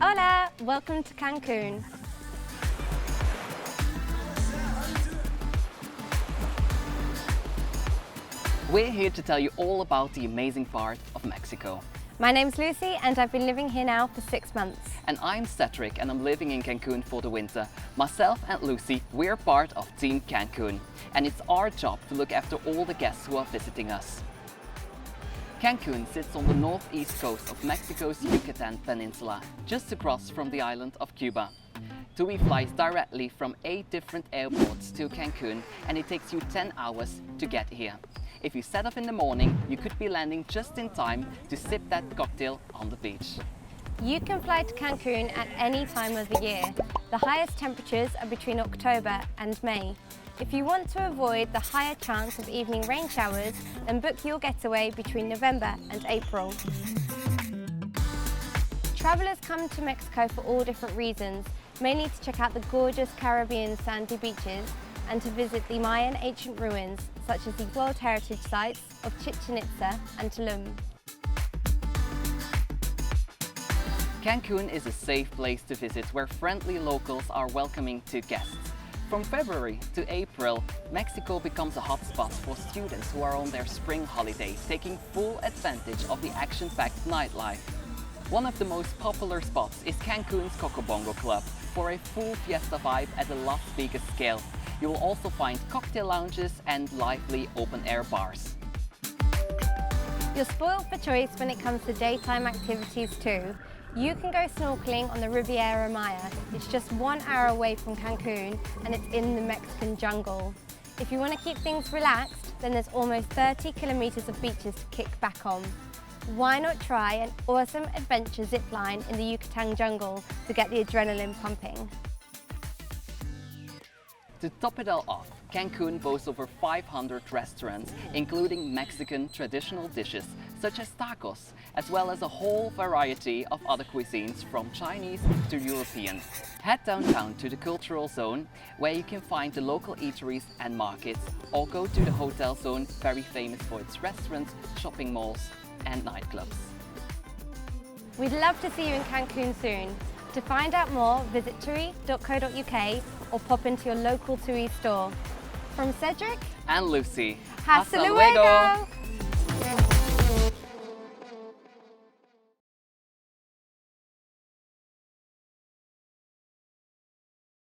Hola! Welcome to Cancun. We're here to tell you all about the amazing part of Mexico. My name's Lucy and I've been living here now for 6 months. And I'm Cedric and I'm living in Cancun for the winter. Myself and Lucy, we're part of Team Cancun. And it's our job to look after all the guests who are visiting us. Cancun sits on the northeast coast of Mexico's Yucatan Peninsula, just across from the island of Cuba. TUI flies directly from 8 different airports to Cancun and it takes you 10 hours to get here. If you set off in the morning, you could be landing just in time to sip that cocktail on the beach. You can fly to Cancun at any time of the year. The highest temperatures are between October and May. If you want to avoid the higher chance of evening rain showers, then book your getaway between November and April. Travellers come to Mexico for all different reasons, mainly to check out the gorgeous Caribbean sandy beaches and to visit the Mayan ancient ruins, such as the World Heritage Sites of Chichen Itza and Tulum. Cancun is a safe place to visit where friendly locals are welcoming to guests. From February to April, Mexico becomes a hotspot for students who are on their spring holidays, taking full advantage of the action-packed nightlife. One of the most popular spots is Cancun's Cocobongo Club, for a full fiesta vibe at a Las Vegas scale. You will also find cocktail lounges and lively open-air bars. You're spoiled for choice when it comes to daytime activities too. You can go snorkeling on the Riviera Maya. It's just 1 hour away from Cancun and it's in the Mexican jungle. If you want to keep things relaxed, then there's almost 30 kilometers of beaches to kick back on. Why not try an awesome adventure zipline in the Yucatan jungle to get the adrenaline pumping? To top it all off, Cancun boasts over 500 restaurants, including Mexican traditional dishes such as tacos, as well as a whole variety of other cuisines from Chinese to European. Head downtown to the cultural zone, where you can find the local eateries and markets, or go to the hotel zone, very famous for its restaurants, shopping malls and nightclubs. We'd love to see you in Cancun soon. To find out more, visit tui.co.uk or pop into your local TUI store. From Cedric and Lucy, hasta luego!